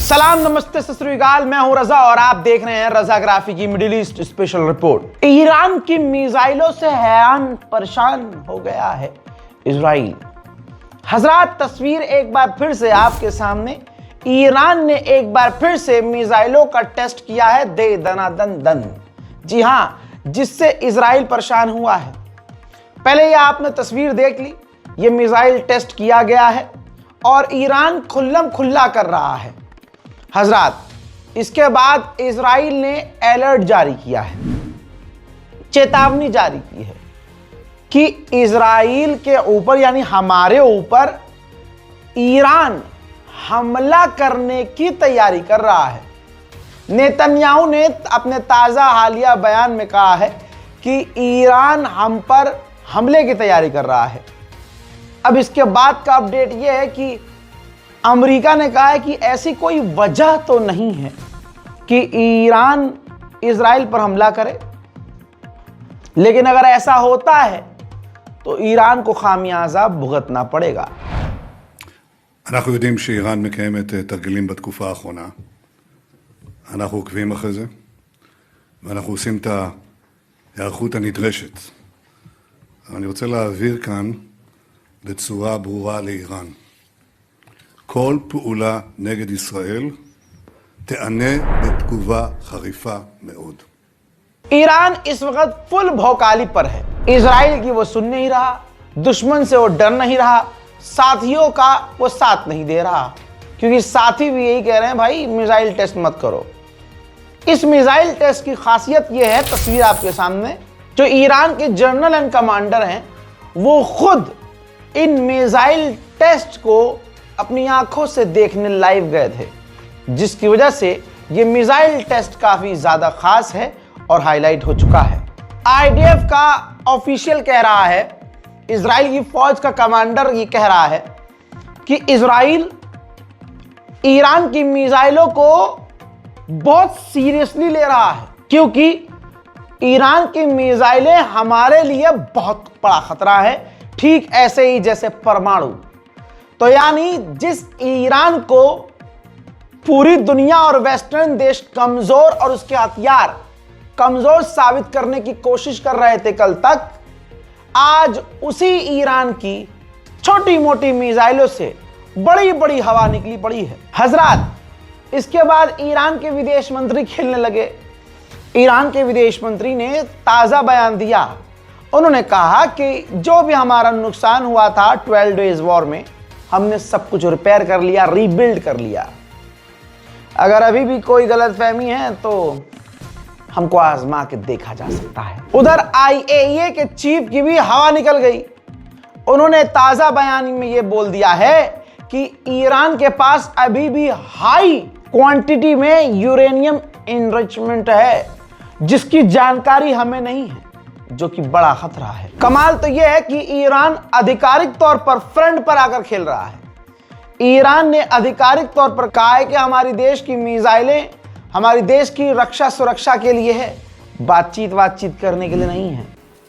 सलाम, नमस्ते, सत श्री अकाल। मैं हूं रजा और आप देख रहे हैं रजाग्राफी की middle east special report. Iran की मिसाइलों से हैरान परेशान हो गया है इजराइल। हजरात, तस्वीर एक बार फिर से आपके सामने। ईरान ने एक बार फिर से मिसाइलों का टेस्ट किया है, दे दनादन दन। जी हां, जिससे इजराइल परेशान हुआ है। पहले ये आपने तस्वीर देख ली, ये मिसाइल टेस्ट किया गया है और ईरान खुल्लम खुल्ला कर रहा है। हजरात, इसके बाद इजराइल ने अलर्ट जारी किया है, चेतावनी जारी की है कि इजराइल के ऊपर यानी हमारे ऊपर ईरान हमला करने की तैयारी कर रहा है। नेतन्याहू ने अपने ताजा हालिया बयान में कहा है कि ईरान हम पर हमले की तैयारी कर रहा है। अब इसके बाद का अपडेट यह है कि अमेरिका ने कहा है कि ऐसी कोई वजह तो नहीं है कि ईरान इजराइल पर हमला करे, लेकिन अगर ऐसा होता है तो ईरान को खामियाजा भुगतना पड़ेगा। אנחנו יודעים שאיראן מקיימת תרגילים בתקופה האחרונה. אנחנו עוקבים אחרי זה, ואנחנו עושים את ההיערכות הנדרשת. אני רוצה להעביר כאן בצורה ברורה לאיראן. כל פעולה נגד ישראל תענה בתגובה חריפה מאוד. ईरान इस वक्त फुल भौकाली पर है। इजराइल की वो सुन नहीं रहा, दुश्मन से वो डर नहीं रहा, साथियों का वो साथ नहीं दे रहा, क्योंकि साथी भी यही कह रहे हैं, भाई मिसाइल टेस्ट मत करो। इस मिसाइल टेस्ट की खासियत ये है, तस्वीर आपके सामने, जो ईरान के जनरल एंड कमांडर हैं वो खुद इन मिसाइल टेस्ट को अपनी आंखों से देखने लाइव गए थे, जिसकी वजह से ये मिसाइल टेस्ट काफी ज्यादा खास है और हाईलाइट हो चुका है। आईडीएफ का ऑफिशियल कह रहा है, इजराइल की फौज का कमांडर ये कह रहा है कि इजराइल ईरान की मिसाइलों को बहुत सीरियसली ले रहा है, क्योंकि ईरान की मिसाइलें हमारे लिए बहुत बड़ा खतरा है, ठीक ऐसे ही जैसे परमाणु। तो यानी जिस ईरान को पूरी दुनिया और वेस्टर्न देश कमजोर और उसके हथियार कमजोर साबित करने की कोशिश कर रहे थे कल तक, आज उसी ईरान की छोटी मोटी मिसाइलों से बड़ी बड़ी हवा निकली पड़ी है। हजरात, इसके बाद ईरान के विदेश मंत्री खेलने लगे। ईरान के विदेश मंत्री ने ताजा बयान दिया। उन्होंने कहा कि जो भी हमारा नुकसान हुआ था 12 डेज वॉर में, हमने सब कुछ रिपेयर कर लिया, रीबिल्ड कर लिया। अगर अभी भी कोई गलतफहमी है तो हमको आजमा के देखा जा सकता है। उधर आईएईए के चीफ की भी हवा निकल गई। उन्होंने ताजा बयान में यह बोल दिया है कि ईरान के पास अभी भी हाई क्वांटिटी में यूरेनियम एनरिचमेंट है, जिसकी जानकारी हमें नहीं है, जो कि बड़ा खतरा है। कमाल तो यह है कि ईरान आधिकारिक तौर पर फ्रंट पर आकर खेल रहा है। ईरान ने आधिकारिक तौर पर कहा है कि हमारी देश की मिसाइलें हमारी देश की रक्षा सुरक्षा के लिए है, बातचीत करने के लिए नहीं है।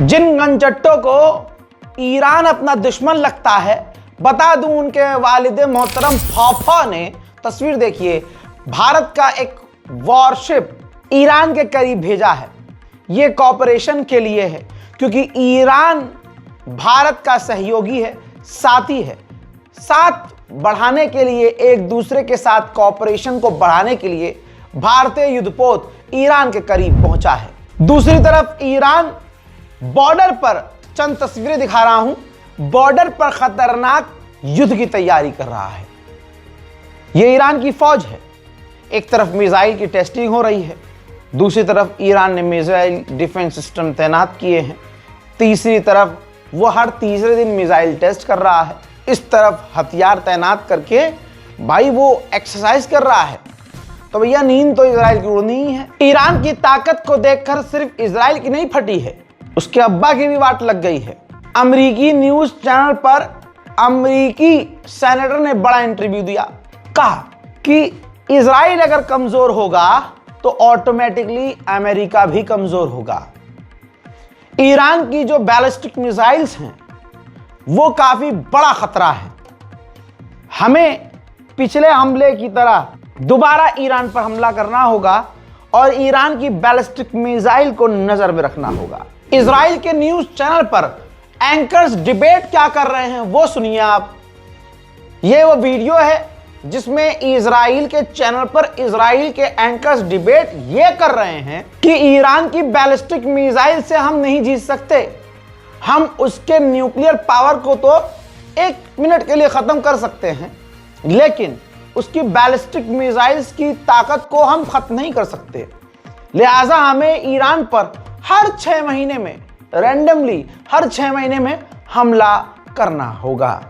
जिन गंजट्टों को ईरान अपना दुश्मन लगता है, बता दूं उनके वालिद मोहतरम फाफा ने, तस्वीर देखिए, भारत का एक वॉरशिप ईरान के करीब भेजा है। यह कॉपरेशन के लिए है, क्योंकि ईरान भारत का सहयोगी है, साथी है। साथ बढ़ाने के लिए, एक दूसरे के साथ कॉपरेशन को बढ़ाने के लिए भारतीय युद्धपोत ईरान के करीब पहुंचा है। दूसरी तरफ ईरान बॉर्डर पर, चंद तस्वीरें दिखा रहा हूं, बॉर्डर पर खतरनाक युद्ध की तैयारी कर रहा है। यह ईरान की फौज है। एक तरफ मिसाइल की टेस्टिंग हो रही है, दूसरी तरफ ईरान ने मिसाइल डिफेंस सिस्टम तैनात किए हैं, तीसरी तरफ वो हर तीसरे दिन मिसाइल टेस्ट कर रहा है। इस तरफ हथियार तैनात करके भाई वो एक्सरसाइज कर रहा है। तो भैया नींद तो इजराइल की उड़नी ही है। ईरान की ताकत को देखकर सिर्फ इजराइल की नहीं फटी है, उसके अब्बा की भी वाट लग गई है। अमेरिकी न्यूज चैनल पर अमेरिकी सेनेटर ने बड़ा इंटरव्यू दिया, कहा कि इजराइल अगर कमजोर होगा तो ऑटोमेटिकली अमेरिका भी कमजोर होगा। ईरान की जो बैलिस्टिक मिसाइल्स हैं वो काफी बड़ा खतरा है। हमें पिछले हमले की तरह दोबारा ईरान पर हमला करना होगा और ईरान की बैलिस्टिक मिसाइल को नजर में रखना होगा। इजराइल के न्यूज चैनल पर एंकर्स डिबेट क्या कर रहे हैं वो सुनिए आप। ये वो वीडियो है जिसमें इजराइल के चैनल पर इजराइल के एंकर्स डिबेट ये कर रहे हैं कि ईरान की बैलिस्टिक मिसाइल से हम नहीं जीत सकते, हम उसके न्यूक्लियर पावर को तो 1 मिनट के लिए खत्म कर सकते हैं, लेकिन उसकी बैलिस्टिक मिसाइल्स की ताकत को हम खत्म नहीं कर सकते। लिहाजा हमें ईरान पर हर 6 महीने में रैंडमली हर 6 महीने में हमला करना होगा।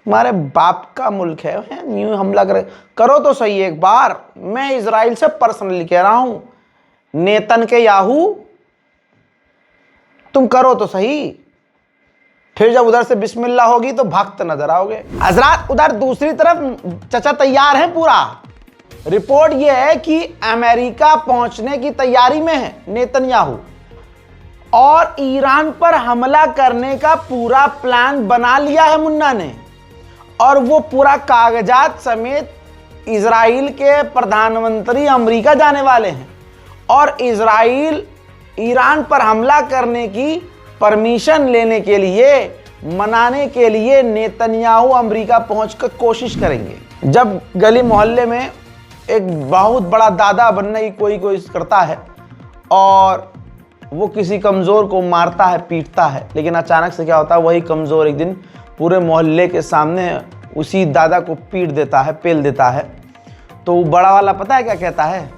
हमारे बाप का मुल्क है, न्यू हमला करो तो सही एक बार। मैं इजराइल से पर्सनली कह रहा हूं, नेतन के याहू तुम करो तो सही, फिर जब उधर से बिस्मिल्लाह होगी तो भागते नजर आओगे। हजरात उधर दूसरी तरफ चचा तैयार हैं पूरा। रिपोर्ट यह है कि अमेरिका पहुंचने की तैयारी में है नेतन्याहू और ईरान पर हमला करने का पूरा प्लान बना लिया है मुन्ना ने, और वो पूरा कागजात समेत इजराइल के प्रधानमंत्री अमेरिका जाने वाले हैं और इजराइल ईरान पर हमला करने की परमिशन लेने के लिए, मनाने के लिए नेतन्याहू अमेरिका पहुंचकर कोशिश करेंगे। जब गली मोहल्ले में एक बहुत बड़ा दादा बनने की कोई कोशिश करता है और वो किसी कमज़ोर को मारता है, पीटता है, लेकिन अचानक से क्या होता है, वही कमज़ोर एक दिन पूरे मोहल्ले के सामने उसी दादा को पीट देता है, पेल देता है। तो वो बड़ा वाला पता है क्या कहता है,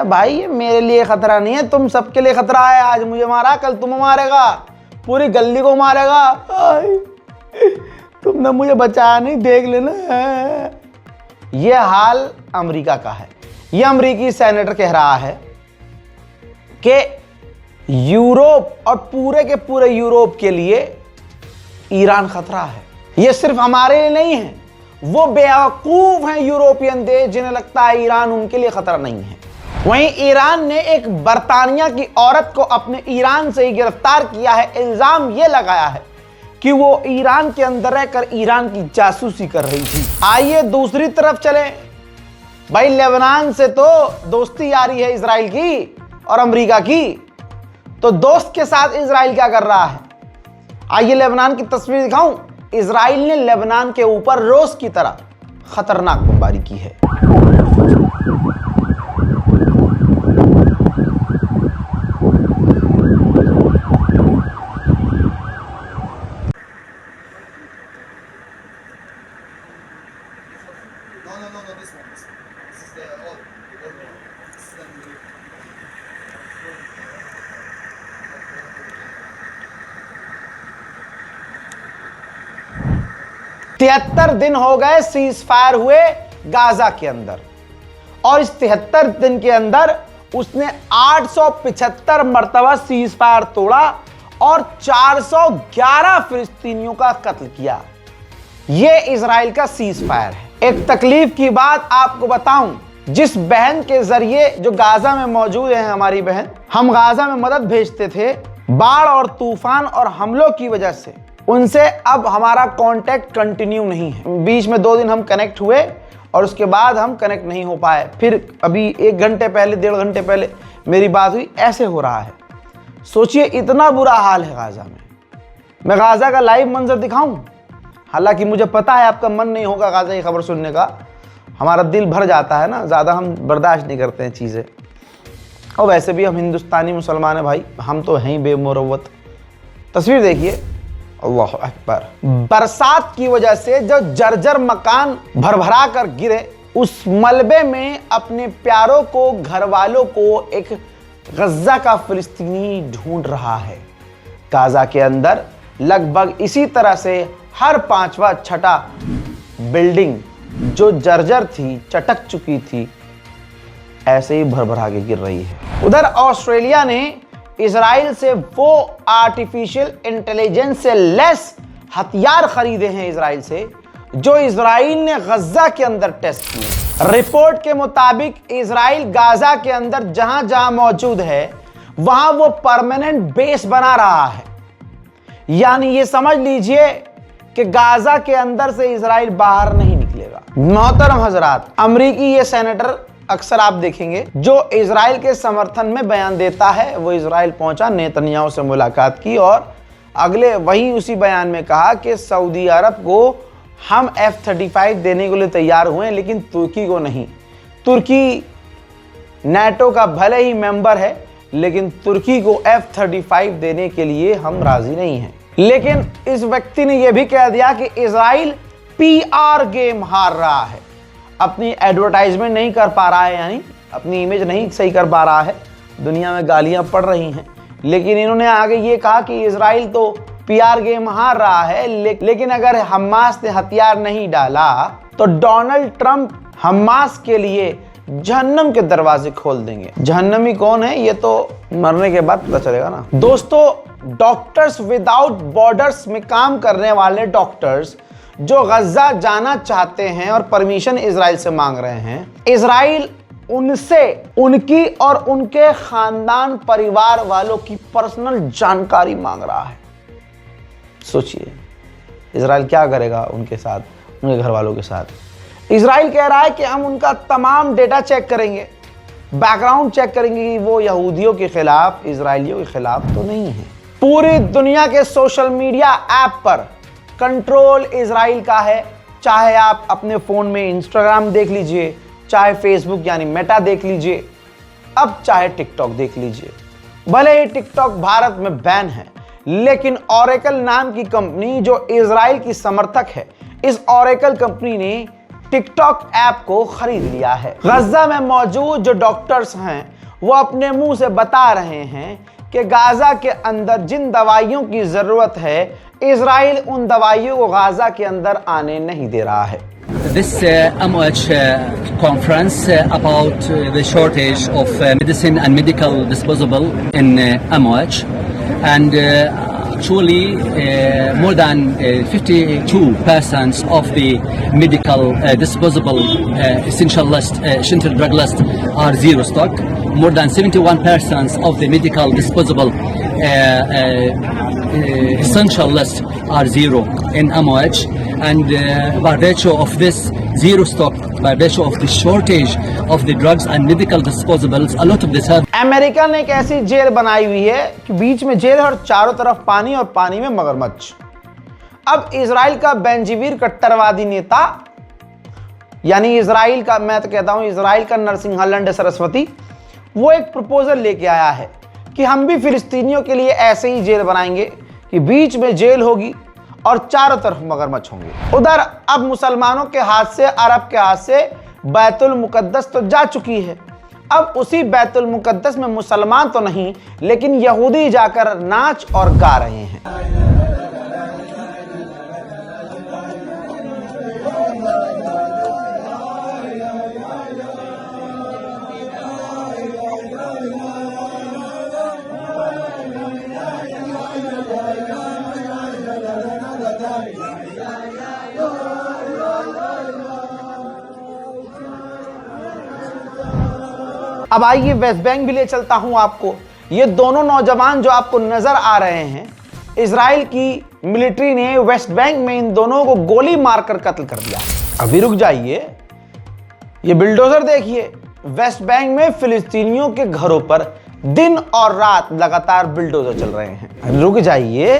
भाई ये मेरे लिए खतरा नहीं है, तुम सबके लिए खतरा है। आज मुझे मारा, कल तुम्हें मारेगा, पूरी गली को मारेगा, तुमने मुझे बचाया नहीं, देख लेना। ये हाल अमेरिका का है। ये अमेरिकी सेनेटर कह रहा है कि यूरोप और पूरे के पूरे यूरोप के लिए ईरान खतरा है। ये सिर्फ हमारे लिए नहीं है, वो बेवकूफ हैं यूरोपियन देश जिन्हें लगता है ईरान उनके लिए खतरा नहीं है। वहीं ईरान ने एक बरतानिया की औरत को अपने ईरान से ही गिरफ्तार किया है। इल्जाम ये लगाया है कि वो ईरान के अंदर रहकर ईरान की जासूसी कर रही थी। आइए दूसरी तरफ चलें। भाई लेबनान से तो दोस्ती यारी है इजराइल की और अमेरिका की, तो दोस्त के साथ इजराइल क्या कर रहा है, आइए लेबनान की तस्वीर दिखाऊं। इजराइल ने लेबनान के ऊपर रोज की तरह खतरनाक बमबारी की है। This is the old one. This is the new. 73 दिन हो गए सीज फायर हुए गाजा के अंदर, और इस 73 दिन के अंदर उसने 875 मरतबा सीज फायर तोड़ा और 411 फिलिस्तीनियों का कत्ल किया। यह इजराइल का सीज फायर है। एक तकलीफ की बात आपको बताऊं, जिस बहन के जरिए जो गाजा में मौजूद है, हमारी बहन, हम गाजा में मदद भेजते थे, बाढ़ और तूफान और हमलों की वजह से उनसे अब हमारा कांटेक्ट कंटिन्यू नहीं है। बीच में 2 दिन हम कनेक्ट हुए और उसके बाद हम कनेक्ट नहीं हो पाए। फिर अभी 1 घंटे पहले, 1.5 घंटे पहले मेरी बात हुई। ऐसे हो रहा है। सोचिए इतना बुरा हाल है गाजा में। मैं गाजा का लाइव मंजर दिखाऊं? हालांकि मुझे पता है आपका मन नहीं होगा गाजा की खबर सुनने का, हमारा दिल भर जाता है ना, ज़्यादा हम बर्दाश्त नहीं करते हैं चीज़ें। और वैसे भी हम हिंदुस्तानी मुसलमान हैं भाई, हम तो हैं ही बेमुरव्वत। तस्वीर देखिए, अल्लाह अकबर। बरसात की वजह से जो जर्जर मकान भरभरा कर गिरे, उस मलबे में अपने प्यारों को, घर वालों को एक गज्जा का फिलिस्तीनी ढूंढ रहा है। गाजा के अंदर लगभग इसी तरह से हर पांचवा छठा बिल्डिंग जो जर्जर थी, चटक चुकी थी, ऐसे ही भरभरा के गिर रही है। उधर ऑस्ट्रेलिया ने इजराइल से वो आर्टिफिशियल इंटेलिजेंस से लेस हथियार खरीदे हैं इजराइल से, जो इजराइल ने गजा के अंदर टेस्ट किए। रिपोर्ट के मुताबिक इजराइल गाजा के अंदर जहां जहां मौजूद है वहां वो परमानेंट बेस बना रहा है। यानी ये समझ लीजिए कि गाजा के अंदर से इजराइल बाहर नहीं निकलेगा। मोहतरम हजरात, अमरीकी ये सेनेटर अक्सर आप देखेंगे जो इजराइल के समर्थन में बयान देता है, वो इजराइल पहुंचा, नेतन्याहू से मुलाकात की और अगले वहीं उसी बयान में कहा कि सऊदी अरब को हम F-35 देने के लिए तैयार हुए, लेकिन तुर्की को नहीं। तुर्की नाटो का भले ही मेंबर है, लेकिन तुर्की को F-35 देने के लिए हम राजी नहीं हैं। लेकिन इस व्यक्ति ने यह भी कह दिया कि इजराइल PR गेम हार रहा है, अपनी एडवर्टाइजमेंट नहीं कर पा रहा है, यानी अपनी इमेज नहीं सही कर पा रहा है, दुनिया में गालियां पड़ रही हैं। लेकिन इन्होंने आगे ये कहा कि इजराइल तो PR गेम हार रहा है, लेकिन अगर हमास ने हथियार नहीं डाला तो डोनाल्ड ट्रंप हमास के लिए जहन्नम के दरवाजे खोल देंगे। जहन्नमी कौन है ये तो मरने के बाद पता चलेगा ना। दोस्तों, डॉक्टर्स विदाउट बॉर्डर्स में काम करने वाले डॉक्टर्स जो गजा जाना चाहते हैं और परमिशन इजराइल से मांग रहे हैं, इजराइल उनसे उनकी और उनके खानदान परिवार वालों की पर्सनल जानकारी मांग रहा है। सोचिए इजराइल क्या करेगा उनके साथ, उनके घर वालों के साथ। इजराइल कह रहा है कि हम उनका तमाम डेटा चेक करेंगे, बैकग्राउंड चेक करेंगे कि वो यहूदियों के खिलाफ, इजराइलियों के खिलाफ तो नहीं है। पूरी दुनिया के सोशल मीडिया ऐप पर कंट्रोल इजराइल का है। चाहे आप अपने फोन में इंस्टाग्राम देख लीजिए, चाहे फेसबुक यानी मेटा देख लीजिए, अब चाहे टिकटॉक देख लीजिए। भले ही टिकटॉक भारत में बैन है, लेकिन ओरेकल नाम की कंपनी जो इजराइल की समर्थक है, इस ओरेकल कंपनी ने टिकटॉक ऐप को खरीद लिया है। गजा में मौजूद जो डॉक्टर्स हैं वो अपने मुंह से बता रहे हैं कि गाजा के अंदर जिन दवाइयों की जरूरत है, इजराइल उन दवाइयों को गाजा के अंदर आने नहीं दे रहा है। This MOH conference about the shortage of medicine and medical disposable in MOH, and actually more than 52% of the medical disposable essential list, essential drug list are zero stock. More than 71% of the medical disposable essential list are zero in MOH, and by virtue of this zero stock, by virtue of the shortage of the drugs and medical disposables, a lot of this have. America ने एक ऐसी jail बनाई हुई है कि बीच में jail है और चारों तरफ पानी और पानी में मगरमच्छ। अब इजराइल का बेंजीवीर कट्टरवादी नेता, यानी इजराइल का, मैं तो कहता हूं इजराइल का नरसिंहा लंडे सरस्वती, वो एक प्रपोजल लेके आया है कि हम भी फिलिस्तीनियों के लिए ऐसे ही जेल बनाएंगे कि बीच में जेल होगी और चारों तरफ मगरमच्छ होंगे। उधर अब मुसलमानों के हाथ से, अरब के हाथ से बैतुल मुकद्दस तो जा चुकी है। अब उसी बैतुल मुकद्दस में मुसलमान तो नहीं, लेकिन यहूदी जाकर नाच और गा रहे हैं। अब आइए वेस्ट बैंक भी ले चलता हूं आपको। ये दोनों नौजवान जो आपको नजर आ रहे हैं, इजराइल की मिलिट्री ने वेस्ट बैंक में इन दोनों को गोली मारकर कत्ल कर दिया। अभी रुक जाइए, ये बिल्डोजर देखिए। वेस्ट बैंक में फिलिस्तीनियों के घरों पर दिन और रात लगातार बिल्डोजर चल रहे हैं। रुक जाइए,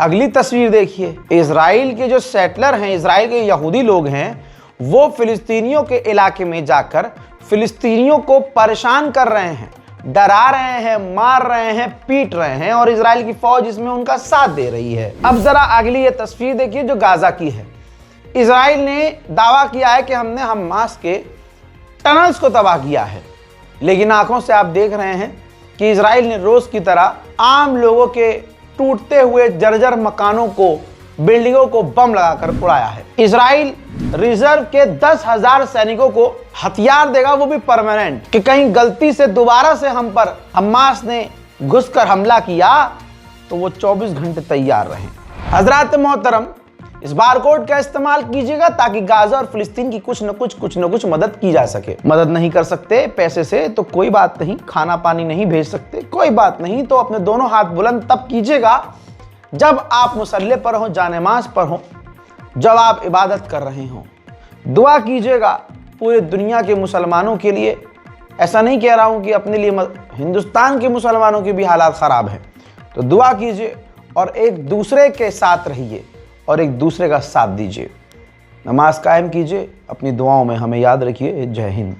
अगली तस्वीर देखिए। इजराइल के जो सेटलर हैं, इजराइल के यहूदी लोग हैं, वो फिलिस्तीनियों के इलाके में जाकर फिलिस्तीनियों को परेशान कर रहे हैं, डरा रहे हैं, मार रहे हैं, पीट रहे हैं, और इजराइल की फौज इसमें उनका साथ दे रही है। अब जरा अगली ये तस्वीर देखिए जो गाजा की है। इजराइल ने दावा किया है कि हमने हमास के टनल्स को तबाह किया है, लेकिन आंखों से आप देख रहे हैं कि इजराइल ने रोज की तरह आम लोगों के टूटते हुए जर्जर मकानों को, बिल्डिंगों को बम लगाकर उड़ाया है। इजराइल रिजर्व के 10,000 सैनिकों को हथियार देगा, वो भी परमानेंट, कि कहीं गलती से दोबारा से हम पर हमास ने घुसकर हमला किया तो वो 24 घंटे तैयार रहें। हजरात मोहतरम, इस बारकोड का इस्तेमाल कीजिएगा ताकि गाजा और फिलिस्तीन की कुछ न कुछ मदद की जा सके। मदद नहीं कर सकते पैसे से तो कोई बात नहीं, खाना पानी नहीं भेज सकते कोई बात नहीं, तो अपने दोनों हाथ बुलंद तब कीजिएगा जब आप मुसल्ले पर हो, जानेमाज पर हो, जब आप इबादत कर रहे हो। दुआ कीजिएगा पूरे दुनिया के मुसलमानों के लिए। ऐसा नहीं कह रहा हूं कि अपने लिए, हिंदुस्तान के मुसलमानों के भी हालात ख़राब हैं, तो दुआ कीजिए और एक दूसरे के साथ रहिए और एक दूसरे का साथ दीजिए। नमाज कायम कीजिए, अपनी दुआओं में हमें याद रखिए। जय हिंद।